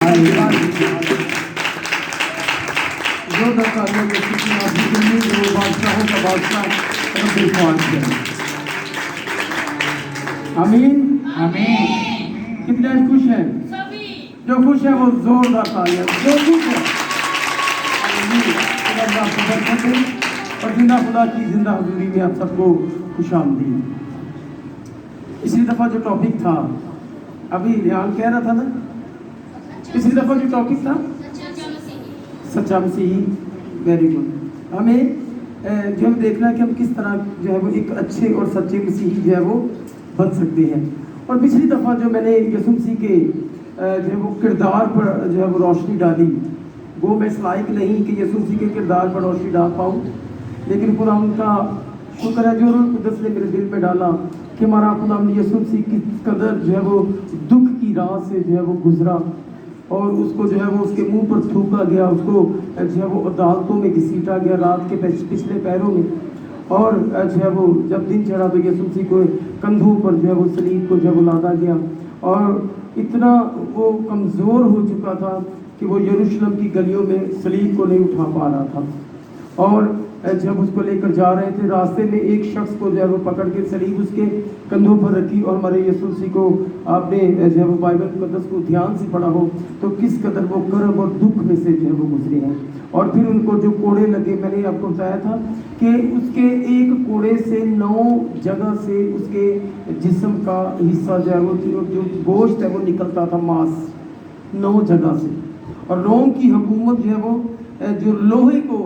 جو دکھانے کے کسی آدمی کے لیے جو بادشاہوں کا بادشاہ رب الفاظ ہے. آمین آمین. کتنے خوش ہیں؟ جو خوش ہے وہ زوردار تالیاں. جو خوش ہے اور زندہ خدا کی زندہ حضوری میں آپ سب کو خوش آمدید. اسی دفعہ جو ٹاپک تھا ابھی ریان کہہ رہا تھا نا، اسی دفعہ جو ٹاپک تھا سچا مسیحی. Very good. ہمیں جو ہم دیکھنا ہے کہ ہم کس طرح جو ہے وہ ایک اچھے اور سچے مسیحی جو ہے وہ بن سکتے ہیں. اور پچھلی دفعہ جو میں نے یسوع مسیح کے جو ہے وہ کردار پر جو ہے وہ روشنی ڈالی، وہ میں اس لائق نہیں کہ یسوع مسیح کے کردار پر روشنی ڈال پاؤں، لیکن خدا ان کا شکر ہے جو روح القدس نے میرے دل میں ڈالا کہ ہمارا خدا ہم یسوع مسیح کس قدر جو ہے وہ دکھ کی راہ سے جو ہے وہ گزرا، اور اس کو جو ہے وہ اس کے منہ پر تھوکا گیا، اس کو جو ہے وہ عدالتوں میں گھسیٹا گیا رات کے پچھلے پیروں میں، اور جو ہے وہ جب دن چڑھا تو یسوع مسیح کو کندھوں پر جو ہے وہ صلیب کو جو ہے وہ لادا گیا، اور اتنا وہ کمزور ہو چکا تھا کہ وہ یروشلم کی گلیوں میں صلیب کو نہیں اٹھا پا رہا تھا. اور جب اس کو لے کر جا رہے تھے راستے میں ایک شخص کو جو ہے وہ پکڑ کے صلیب اس کے کندھوں پر رکھی، اور ہمارے یسوع مسیح کو آپ نے جو ہے وہ بائبل مقدس کو دھیان سے پڑھا ہو تو کس قدر وہ کرب اور دکھ میں سے جو ہے وہ گزرے ہیں. اور پھر ان کو جو کوڑے لگے، میں نے آپ کو بتایا تھا کہ اس کے ایک کوڑے سے 9 جگہ سے اس کے جسم کا حصہ جو ہے وہ جو گوشت ہے وہ نکلتا تھا، ماس 9 جگہ سے. اور روم کی حکومت جو ہے وہ جو لوہے کو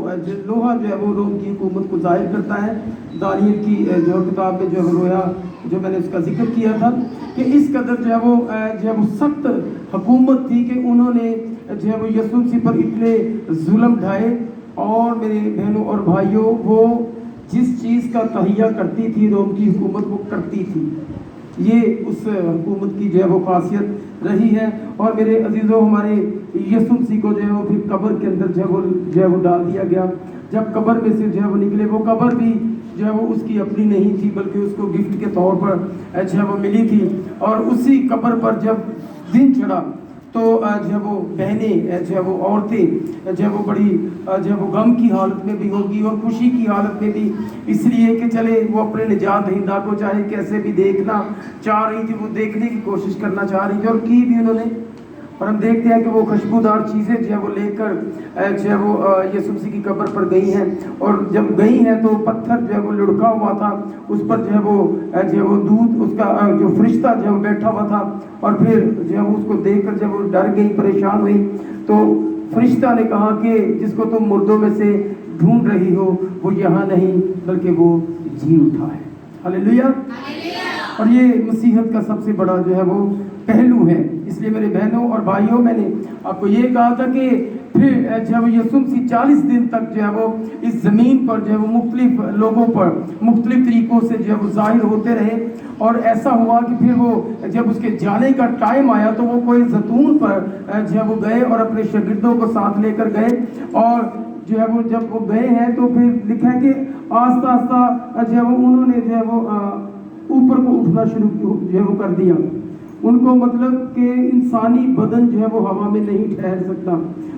لوہا جو ہے وہ روم کی حکومت کو ظاہر کرتا ہے. دانیل کی جو کتاب میں جو ہے رویا جو میں نے اس کا ذکر کیا تھا کہ اس قدر جو ہے وہ سخت حکومت تھی کہ انہوں نے جو ہے وہ یسوع مسیح پر اتنے ظلم ڈھائے. اور میرے بہنوں اور بھائیوں، وہ جس چیز کا تہیہ کرتی تھی روم کی حکومت وہ کرتی تھی. یہ اس حکومت کی جو ہے وہ خاصیت رہی ہے. اور میرے عزیزوں، ہمارے یسوع مسیح کو جو ہے وہ پھر قبر کے اندر جو ہے وہ ڈال دیا گیا. جب قبر میں سے جو ہے وہ نکلے، وہ قبر بھی جو ہے وہ اس کی اپنی نہیں تھی بلکہ اس کو گفٹ کے طور پر جو ہے وہ ملی تھی. اور اسی قبر پر جب دن چڑھا تو جو ہے وہ بہنیں جو ہے وہ عورتیں جو ہے وہ بڑی جو ہے وہ غم کی حالت میں بھی ہوگی اور خوشی کی حالت میں بھی، اس لیے کہ چلے وہ اپنے نجات دہندہ کو چاہے کیسے بھی دیکھنا چاہ رہی تھی، وہ دیکھنے کی کوشش کرنا چاہ رہی تھی اور کی بھی انہوں نے. اور ہم دیکھتے ہیں کہ وہ خوشبودار چیزیں جو ہے وہ لے کر جو ہے وہ یسوع مسیح کی قبر پر گئی ہیں. اور جب گئی ہیں تو پتھر جو ہے وہ لڑکا ہوا تھا، اس پر جو ہے وہ دودھ اس کا جو فرشتہ جو ہے وہ بیٹھا ہوا تھا. اور پھر جو ہے وہ اس کو دیکھ کر جب وہ ڈر گئی، پریشان ہوئی، تو فرشتہ نے کہا کہ جس کو تم مردوں میں سے ڈھونڈ رہی ہو وہ یہاں نہیں بلکہ وہ جی اٹھا ہے. ہلیلویا. اور یہ مسیحت کا سب سے بڑا جو ہے وہ پہلو ہے. اس لیے میرے بہنوں اور بھائیوں، میں نے آپ کو یہ کہا تھا کہ پھر جو ہے وہ یسوع مسیح 40 دن تک جو ہے وہ اس زمین پر جو ہے وہ مختلف لوگوں پر مختلف طریقوں سے جو ہے وہ ظاہر ہوتے رہے. اور ایسا ہوا کہ پھر وہ جب اس کے جانے کا ٹائم آیا تو وہ کوئی زیتون پر جو ہے وہ گئے اور اپنے شاگردوں کو ساتھ لے کر گئے. اور جو ہے وہ جب وہ گئے ہیں تو پھر لکھا ہے کہ آہستہ آہستہ جو ہے وہ انہوں نے جو ہے وہ اوپر کو اٹھنا شروع جو ہے وہ کر دیا. ان کو مطلب کہ انسانی بدن جو ہے وہ ہوا میں نہیں ٹھہر سکتا.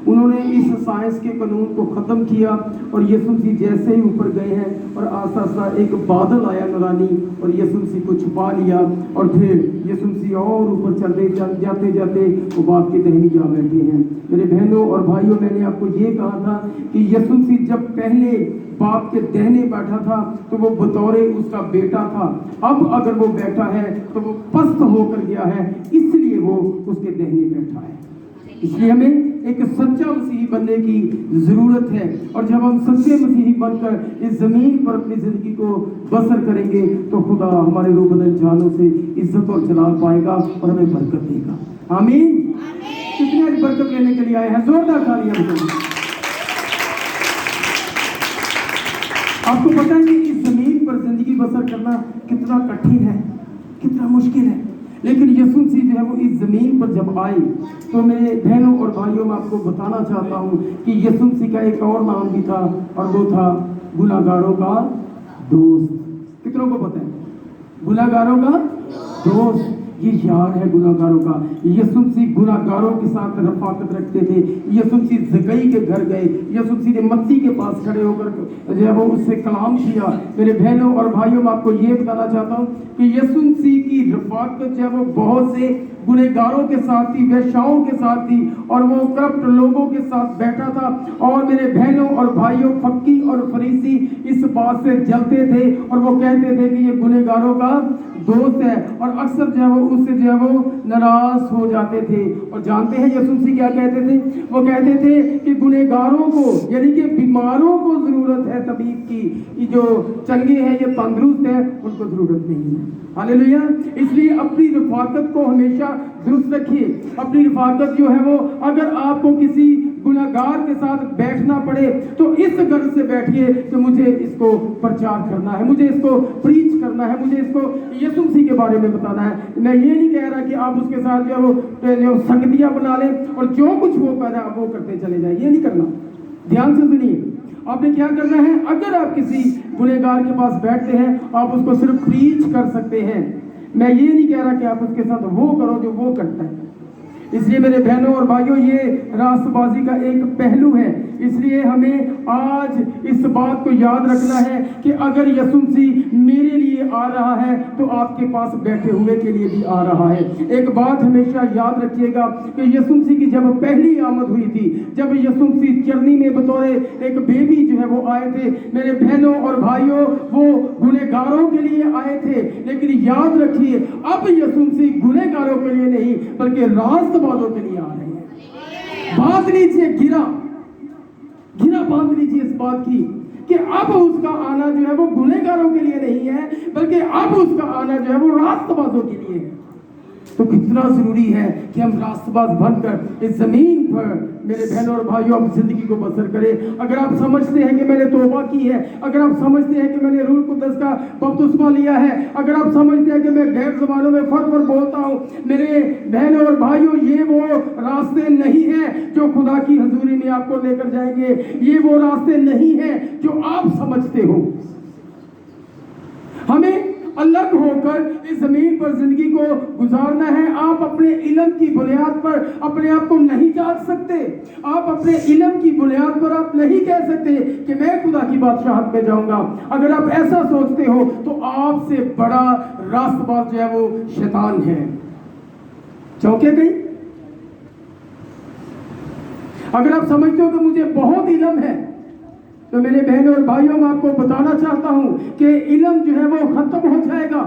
انہوں نے اس سائنس کے قانون کو ختم کیا اور یسوع مسیح جیسے ہی اوپر گئے ہیں اور آہستہ آہستہ ایک بادل آیا نورانی اور یسوع مسیح کو چھپا لیا. اور پھر یسوع مسیح اور اوپر چلتے جاتے جاتے وہ باپ کی دہنی جا بیٹھے ہیں. میرے بہنوں اور بھائیوں، میں نے آپ کو یہ کہا تھا کہ یسوع مسیح جب پہلے باپ کے دہنے بیٹھا تھا تو وہ بطور اس کا بیٹا تھا. اب اگر وہ بیٹھا ہے تو وہ پست ہو کر گیا ہے، اس لیے وہ اس کے دہنے بیٹھا ہے. اس لیے ہمیں ایک سچا مسیحی بننے کی ضرورت ہے. اور جب ہم سچے مسیحی بن کر اس زمین پر اپنی زندگی کو بسر کریں گے تو خدا ہمارے روح بدن جانوں سے عزت اور جلال پائے گا اور ہمیں برکت دے گا. آمین. کتنے آج برکت لینے کے لیے آئے ہیں؟ زوردار تالیاں بجائیں. آپ کو پتہ ہے کہ اس زمین پر زندگی بسر کرنا کتنا کٹھن ہے، کتنا مشکل ہے. لیکن یسوع مسیح جو ہے وہ اس زمین پر جب آئے تو میرے بہنوں اور بھائیوں، میں آپ کو بتانا چاہتا ہوں کہ یسوع مسیح کا ایک اور نام بھی تھا اور وہ تھا گناہگاروں کا دوست. کتنوں کو پتہ ہے؟ گناہگاروں کا دوست. ये यार है गुनाहगारों का। यीशु मसीह गुनाहगारों के साथ रफाकत रखते थे। यीशु मसीह ज़कई के घर गए, यीशु मसीह ने मत्ती के पास खड़े होकर जो है वो उससे कलाम किया। मेरे बहनों और भाइयों, मैं आपको ये बताना चाहता हूँ कि यीशु मसीह की रफाकत जो है वो बहुत से गुनहगारों के साथ थी, वेश्याओं के साथ थी, और वो करप्ट लोगों के साथ बैठा था। और मेरे बहनों और भाइयों, फक्की और फरीसी इस बात से जलते थे और वो कहते थे कि ये गुनहगारों का दोस्त है, और अक्सर जो है वो उससे जो है वो नाराज हो जाते थे। और जानते हैं यीशु मसीह क्या कहते थे? वो कहते थे कि गुनहगारों को, यानी कि बीमारों को जरूरत है तबीब की, ये जो चंगे हैं, ये तंदुरुस्त है, उनको जरूरत नहीं है। हालेलुया। इसलिए अपनी रफाकत को हमेशा दुरुस्त रखिए। अपनी रफाकत जो है वो, अगर आपको किसी गुनाहगार के साथ बैठना पड़े तो इस गर्ज से बैठिए कि मुझे इसको प्रचार करना है, मुझे इसको प्रीच करना है, मुझे इसको यीशु मसीह के बारे में बताना है। मैं ये नहीं कह रहा कि आप उसके साथ जो संगतियां बना लें और जो कुछ वो कर रहा है वो करते चले जाए, ये नहीं करना। ध्यान से सुनिए, आपने क्या करना है? अगर आप किसी गुनहगार के पास बैठते हैं, आप उसको सिर्फ प्रीच कर सकते हैं। मैं ये नहीं कह रहा कि आप उसके साथ वो करो जो वो करता है। इसलिए मेरे बहनों और भाइयों, ये रास्तबाजी का एक पहलू है। इसलिए हमें आज इस बात को याद रखना है कि अगर यीशु मसीह मेरे लिए आ रहा है तो आपके पास बैठे हुए के लिए भी आ रहा है। एक बात हमेशा याद रखिएगा कि यीशु मसीह की जब पहली आमद हुई थी, जब यीशु मसीह चरनी में बतौर एक बेबी जो है वो आए थे, मेरे बहनों और भाइयों, वो गुनहगारों के लिए आए थे। लेकिन याद रखिए, अब यीशु मसीह गुनहगारों के लिए नहीं बल्कि रास्तबाजों के लिए आ रहे हैं। बांध लीजिए, गिरा बांध लीजिए इस बात की कि अब उसका आना जो है वो गुनहगारों के लिए नहीं है, बल्कि अब उसका आना जो है वो रास्तबाजों के लिए है। तो कितना जरूरी है कि हम रास्तबाज बनकर इस जमीन पर मेरे बहनों और भाइयों अपनी जिंदगी को बसर करें। अगर आप समझते हैं कि मैंने तौबा की है, अगर आप समझते हैं कि मैंने रूह कुद्दस का बपतिस्मा लिया है, अगर आप समझते हैं कि मैं गैर ज़बानों में फर्क बोलता हूँ, मेरे बहनों और भाइयों, ये वो रास्ते नहीं हैं जो खुदा की हजूरी में आपको लेकर जाएंगे। ये वो रास्ते नहीं हैं जो आप समझते हो। हमें अलग होकर इस जमीन पर जिंदगी को गुजारना है। आप अपने इल्म की बुनियाद पर अपने आप को नहीं जांच सकते। आप अपने इल्म की बुनियाद पर आप नहीं कह सकते कि मैं खुदा की बादशाहत में जाऊंगा। अगर आप ऐसा सोचते हो तो आपसे बड़ा रास्तबाज जो है वो शैतान है। चौंके गई? अगर आप समझते हो कि मुझे बहुत इल्म है, तो मेरे बहनों और भाइयों, मैं आपको बताना चाहता हूं कि इल्म जो है वो खत्म हो जाएगा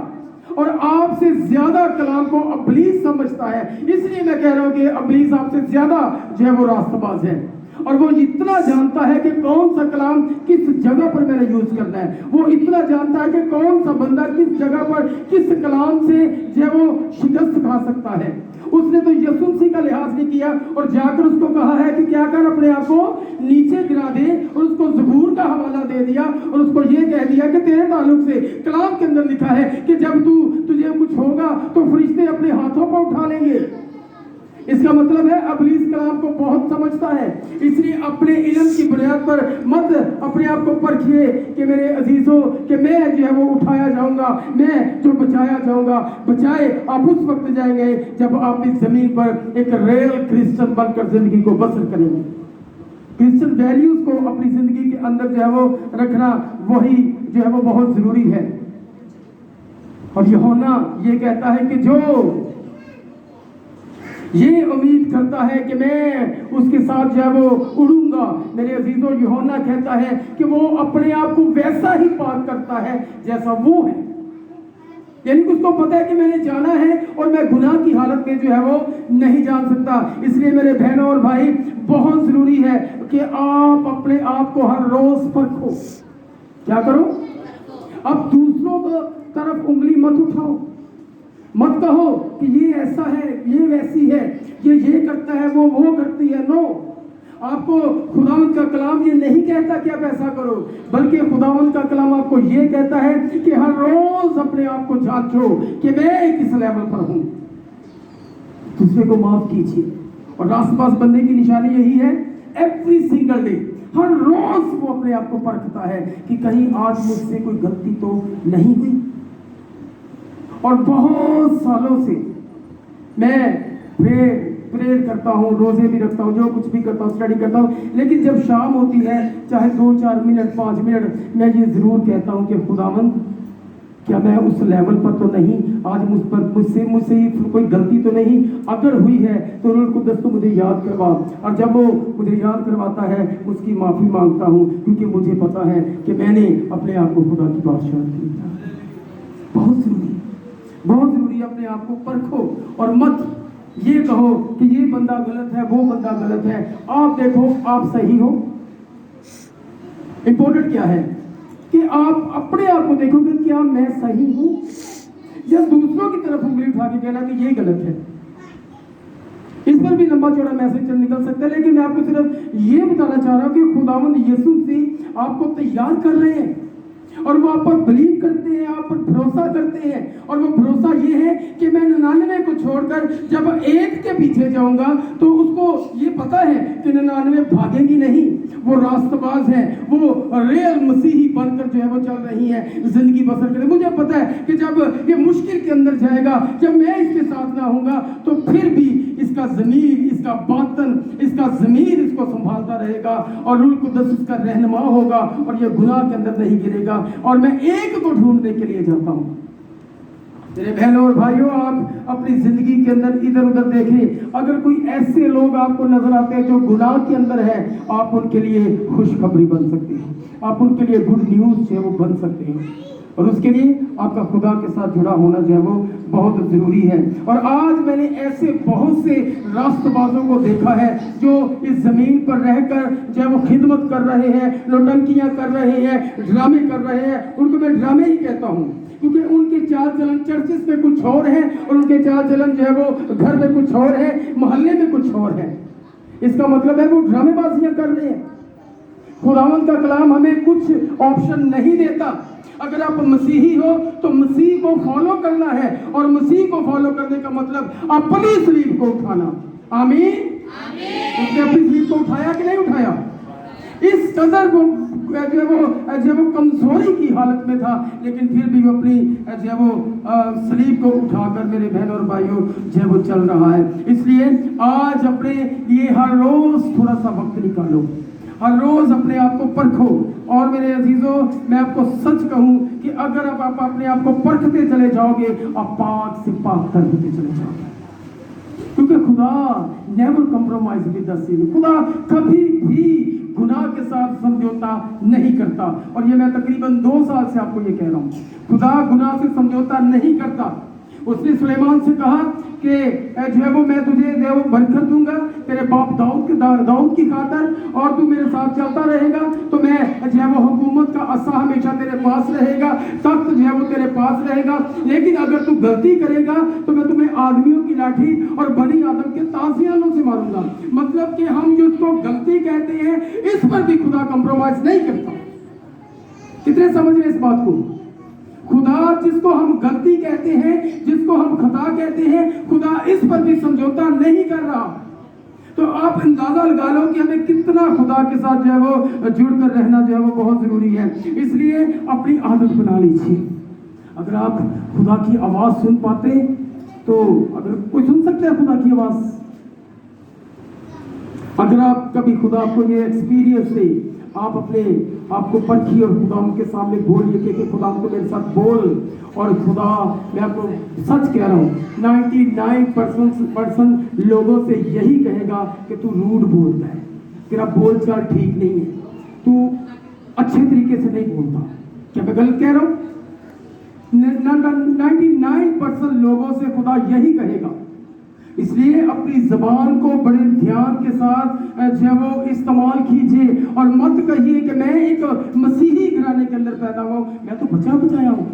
और आपसे ज्यादा कलाम को अबलीस समझता है। इसलिए मैं कह रहा हूं कि अबलीस आपसे ज्यादा जो है वो रास्तबाज है, और वो इतना जानता है कि कौन सा कलाम किस जगह पर मैंने यूज करना है। वो इतना जानता है कि कौन सा बंदा किस जगह पर किस कलाम से जो है वो शिकस्त खा सकता है। उसने तो यीशु मसीह का लिहाज नहीं किया और जाकर उसको कहा है कि क्या कर, अपने आप को नीचे गिरा दे, और उसको ज़बूर का हवाला दे दिया और उसको ये कह दिया कि तेरे ताल्लुक से कलाम के अंदर लिखा है कि जब तुझे कुछ होगा तो फरिश्ते अपने हाथों पर उठा लेंगे। इसका मतलब है अबलीस कलाम को बहुत समझता है। इसलिए अपने इल्म की बुनियाद पर मत अपने आप को परखिए कि मेरे अजीजों कि मैं जो है वो उठाया जाऊंगा, मैं जो बचाया जाऊंगा। बचाए आप उस वक्त जाएंगे जब आप इस जमीन पर एक रियल क्रिश्चियन बनकर जिंदगी को बसर करेंगे। क्रिश्चियन वैल्यूज को अपनी जिंदगी के अंदर जो है वो रखना, वही जो है वो बहुत जरूरी है। और यूहन्ना ये कहता है कि जो ये उम्मीद करता है कि मैं उसके साथ जो है वो उड़ूंगा, मेरे अजीजों, यूहन्ना कहता है कि वो अपने आप को वैसा ही पाक करता है जैसा वो है। यानी कि उसको पता है कि मैंने जाना है और मैं गुनाह की हालत में जो है वो नहीं जान सकता। इसलिए मेरे बहनों और भाई, बहुत जरूरी है कि आप अपने आप को हर रोज परखो। क्या करो? अब दूसरों को तरफ उंगली मत उठाओ, मत कहो कि ये ऐसा है, ये वैसी है, ये करता है, वो करती है। नो, आपको खुदावंद का कलाम ये नहीं कहता कि आप ऐसा करो, बल्कि खुदावंद का कलाम आपको ये कहता है कि हर रोज अपने आप को जांचो कि मैं किस लेवल पर हूं। दूसरे को माफ कीजिए, और रास्तबाज बनने की निशानी यही है, एवरी सिंगल डे, हर रोज वो अपने आप को परखता है कि कहीं आज मुझसे कोई गलती तो नहीं हुई। और बहुत सालों से میں प्रेयर करता हूँ, रोज़े भी रखता हूँ, जो कुछ भी करता हूँ, स्टडी करता हूँ, लेकिन जब शाम होती है, चाहे 2-4 मिनट 5 मिनट, मैं ये ज़रूर कहता हूँ कि खुदावंद क्या मैं उस लेवल पर तो नहीं, आज मुझसे कोई गलती तो नहीं, अगर हुई है तो रूह कुद्दस तो मुझे याद करवा, और जब वो मुझे याद करवाता है उसकी माफ़ी मांगता हूँ, क्योंकि मुझे पता है कि मैंने अपने आप को खुदा की बादशाह की। बहुत ज़रूरी अपने आप को परखो और मत ये कहो कि ये बंदा गलत है, वो बंदा गलत है। आप देखो आप सही हो। इंपॉर्टेंट क्या है कि आप अपने आप को देखो कि क्या मैं सही हूं, या दूसरों की तरफ उंगली उठा के कहना कि ये गलत है। इस पर भी लंबा चौड़ा मैसेज निकल सकता है, लेकिन मैं आपको सिर्फ ये बताना चाह रहा हूं कि खुदावंद यीशु मसीह आपको तैयार कर रहे हैं और वो आप पर बिलीव करते हैं, आप पर भरोसा करते हैं, और वो भरोसा ये है कि मैं 99 को छोड़कर जब एक के पीछे जाऊंगा तो उसको ये पता है कि 99 भागेंगी नहीं, वो रास्तबाज है, वो रियल मसीही बनकर जो है वो चल रही है, जिंदगी बसर करे। मुझे पता है कि जब ये मुश्किल के अंदर जाएगा, जब मैं इसके साथ ना होऊंगा, तो फिर भी इसका ज़मीर, इसका बातन, इसका ज़मीर इसको संभालता रहेगा, और रूह कुद्दस इसका रहनुमा होगा, और ये गुनाह के अंदर नहीं गिरेगा। और मैं एक को ढूंढने के लिए जाता हूँ। मेरे बहनों और भाइयों, आप अपनी जिंदगी के अंदर इधर उधर देखें, अगर कोई ऐसे लोग आपको नजर आते हैं जो गुनाह के अंदर है, आप उनके लिए खुशखबरी बन सकते हैं, आप उनके लिए गुड न्यूज़ जो है वो बन सकते हैं, और उसके लिए आपका खुदा के साथ जुड़ा होना जो है वो बहुत ज़रूरी है। और आज मैंने ऐसे बहुत से रास्तबाजों को देखा है जो इस ज़मीन पर रहकर जो है वो खिदमत कर रहे हैं, नौटंकियाँ कर रहे हैं, ड्रामे कर रहे हैं। उनको मैं ड्रामे ही कहता हूँ, क्योंकि उनके चाल चलन चर्चिस में कुछ और है, और उनके चाल चलन जो है वो घर में कुछ और है, मोहल्ले में कुछ और है। इसका मतलब है वो ड्रामेबाजियाँ कर रहे हैं। खुदावंद का कलाम हमें कुछ ऑप्शन नहीं देता। अगर आप मसीही हो तो मसीह को फॉलो करना है, और मसीह को फॉलो करने का मतलब अपनी स्लीप को उठाना। आमीन। उसने अपनी स्लीप को उठाया कि नहीं उठाया? इस कदर वो कमजोरी की हालत में था, लेकिन फिर भी वो अपनी स्लीप को उठाकर मेरे बहन और भाइयों जो वो चल रहा है। इसलिए आज अपने लिए हर रोज थोड़ा सा वक्त निकालो, हर रोज अपने आप को परखो। और मेरे अजीजों, मैं आपको सच कहूं कि अगर आप अपने आप को परखते चले जाओगे, आप पाक से पाक करते चले जाओगे, क्योंकि खुदा never compromise with the scene. खुदा कभी भी गुनाह के साथ समझौता नहीं करता, और ये मैं तकरीबन 2 साल से आपको ये कह रहा हूँ, खुदा गुनाह से समझौता नहीं करता। उसने सुलेमान से कहा कि जो है वो मैं तुझे जो है वो बरकत दूंगा तेरे बाप दाऊद की खातर, और तू मेरे साथ चलता रहेगा तो मैं जो है वो हुकूमत का असा हमेशा तेरे पास रहेगा, तख्त जो है वो तेरे पास रहेगा। लेकिन अगर तू गलती करेगा तो मैं तुम्हें आदमियों की लाठी और बनी आदम के ताजियानों से मारूंगा। मतलब कि हम जिसको गलती कहते हैं, इस पर भी खुदा कंप्रोमाइज नहीं करता। कितने समझ रहे इस बात को? खुदा जिसको हम गलती कहते हैं, जिसको हम खता कहते हैं, खुदा इस पर भी समझौता नहीं कर रहा। तो आप अंदाजा लगा लो कि हमें कितना खुदा के साथ जो है वो जुड़कर रहना जो है वो बहुत जरूरी है। इसलिए अपनी आदत बना लीजिए। अगर आप खुदा की आवाज सुन पाते, तो अगर कोई सुन सकता है खुदा की आवाज, अगर आप कभी खुदा को ये एक्सपीरियंस से आप अपने आपको परखिए और खुदा उनके सामने बोलिए कि खुदा तो मेरे साथ बोल। और खुदा, मैं आपको सच कह रहा हूँ, 99% लोगों से यही कहेगा कि तू रूड बोलता है, तेरा बोलचाल ठीक नहीं है, तू अच्छे तरीके से नहीं बोलता। क्या मैं गलत कह रहा हूँ? 99% लोगों से खुदा यही कहेगा। इसलिए अपनी ज़बान को बड़े ध्यान के साथ जो वो इस्तेमाल कीजिए, और मत कहिए कि मैं एक मसीही घराने के अंदर पैदा हुआ हूँ, मैं तो बचा बचाया हूँ।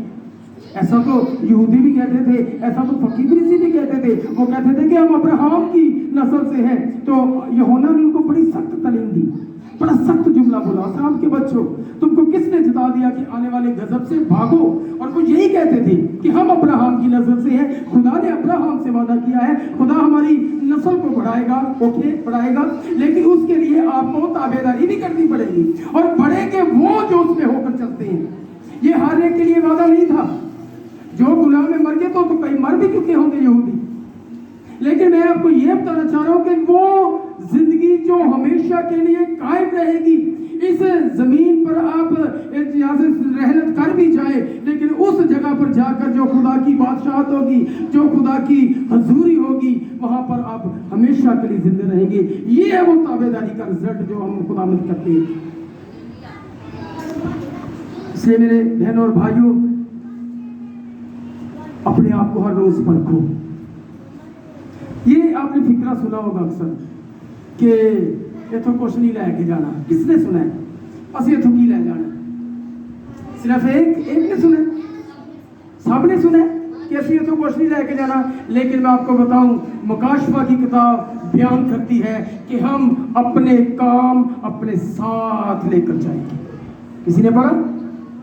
ऐसा तो यहूदी भी कहते थे, ऐसा तो फकीर भी कहते थे। वो कहते थे कि हम अब्राहम की नस्ल से हैं। तो यूहन्ना ने उनको बड़ी सख्त तालीम दी, बड़ा सख्त जुमला बोला, अब्राहम के बच्चों, तुमको किसने जता दिया कि आने वाले गजब से भागो? और वो यही कहते थे कि हम अब्राहम की नस्ल से हैं, खुदा ने अब्राहम से वादा किया है, खुदा हमारी नस्ल को बढ़ाएगा, ओके बढ़ाएगा, लेकिन उसके लिए आपको ताबेदारी भी करनी पड़ेगी, और बढ़ेंगे वो जो उसमें होकर चलते हैं। ये हर एक के लिए वादा नहीं था। जो गुलाम में मर गए तो कई मर भी चुके होंगे यहूदी, لیکن میں آپ کو یہ بتانا چاہ رہا ہوں کہ وہ زندگی جو ہمیشہ کے لیے قائم رہے گی، اس زمین پر آپ یہاں سے رحلت کر بھی جائیں، لیکن اس جگہ پر جا کر جو خدا کی بادشاہت ہوگی، جو خدا کی حضوری ہوگی، وہاں پر آپ ہمیشہ کے لیے زندہ رہیں گے۔ یہ ہے وہ تابعداری کا رزلٹ جو ہم خداوند کرتے ہیں۔ اس لیے میرے بہنوں اور بھائیوں، اپنے آپ کو ہر روز پرکھو۔ یہ آپ نے فکرہ سنا ہوگا اکثر کہ اتوں کچھ نہیں لے کے جانا۔ کس نے سنا ہے؟ بس اتوں کی لے جانا؟ صرف ایک نے سنا؟ سب نے سنا کہ اسی اتوں کچھ نہیں لے کے جانا؟ لیکن میں آپ کو بتاؤں، مکاشفہ کی کتاب بیان کرتی ہے کہ ہم اپنے کام اپنے ساتھ لے کر جائیں گے۔ کسی نے پڑھا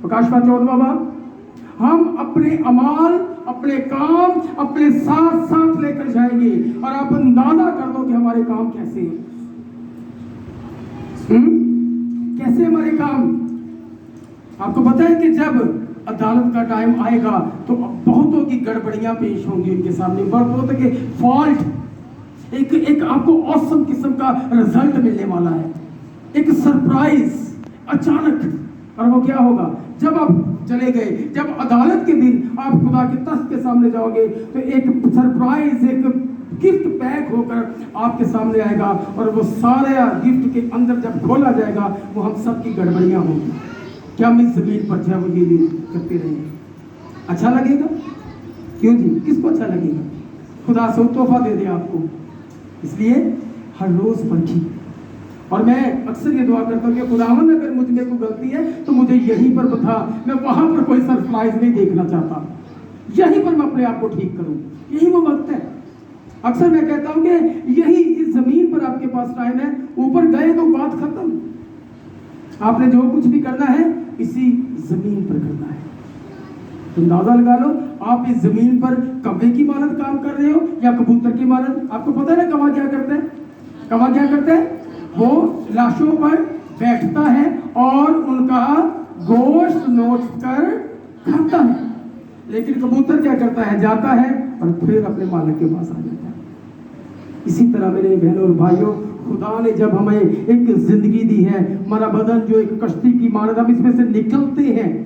مکاشفہ 14واں باب؟ ہم اپنے اعمال، اپنے کام اپنے ساتھ ساتھ لے کر جائیں گے، اور آپ اندازہ کر دو کہ ہمارے کام کیسے ہیں۔ کیسے ہمارے کام؟ آپ کو پتا ہے کہ جب عدالت کا ٹائم آئے گا تو بہتوں کی گڑبڑیاں پیش ہوں گی ان کے سامنے، بہتوں کے فالٹ، ایک آپ کو اوسم قسم کا رزلٹ ملنے والا ہے، ایک سرپرائز اچانک۔ اور وہ کیا ہوگا؟ جب آپ چلے گئے، جب عدالت کے دن آپ خدا کے تخت کے سامنے جاؤ گے تو ایک سرپرائز، ایک گفٹ پیک ہو کر آپ کے سامنے آئے گا، اور وہ سارا گفٹ کے اندر جب کھولا جائے گا وہ ہم سب کی گڑبڑیاں ہوں گی کہ ہم اس زمین پر جو ہے وہ یہ کرتے رہیں گے۔ اچھا لگے گا؟ کیوں جی؟ کس کو اچھا لگے گا؟ خدا سے تحفہ دے دے آپ کو۔ اس لیے ہر روز پرکھی۔ اور میں اکثر یہ دعا کرتا ہوں کہ خداوند اگر مجھ میں کوئی غلطی ہے تو مجھے یہیں پر بتا، میں وہاں پر کوئی سرپرائز نہیں دیکھنا چاہتا، یہیں پر میں اپنے آپ کو ٹھیک کروں۔ یہی وہ وقت ہے۔ اکثر میں کہتا ہوں کہ یہی اس زمین پر آپ کے پاس ٹائم ہے، اوپر گئے تو بات ختم۔ آپ نے جو کچھ بھی کرنا ہے اسی زمین پر کرنا ہے۔ اندازہ لگا لو، آپ اس زمین پر کوے کی مانند کام کر رہے ہو یا کبوتر کی مانند۔ آپ کو پتہ ہے نا کوا کیا کرتے ہیں؟ کوا کیا کرتے ہیں؟ وہ لاشوں پر بیٹھتا ہے اور ان کا گوشت نوچ کر کھاتا ہے، لیکن کبوتر کیا کرتا ہے؟ جاتا ہے اور پھر اپنے مالک کے پاس آ جاتا ہے۔ اسی طرح میرے بہنوں اور بھائیوں، خدا نے جب ہمیں ایک زندگی دی ہے، ہمارا بدن جو ایک کشتی کی مانند، ہم اس میں سے نکلتے ہیں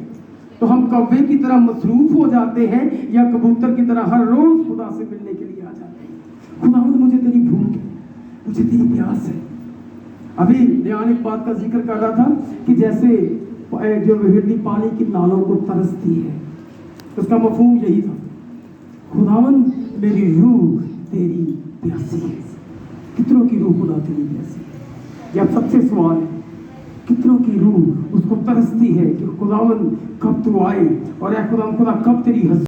تو ہم کوے کی طرح مصروف ہو جاتے ہیں یا کبوتر کی طرح ہر روز خدا سے ملنے کے لیے آ جاتے ہیں۔ خداوند مجھے تیری بھوک ہے، مجھے تیری پیاس ہے۔ ابھی نیان ایک بات کا ذکر کر رہا تھا کہ جیسے جو ہرنی پانی کی نالوں کو ترستی ہے، اس کا مفہوم یہی تھا، خداوند میری روح تیری پیاسی ہے۔ کتنوں کی روح خدا تیری پیاسی ہے؟ یہ اب سب سے سوال ہے، کتنوں کی روح اس کو ترستی ہے کہ خداوند کب تو آئے، اور اے خدا کب تیری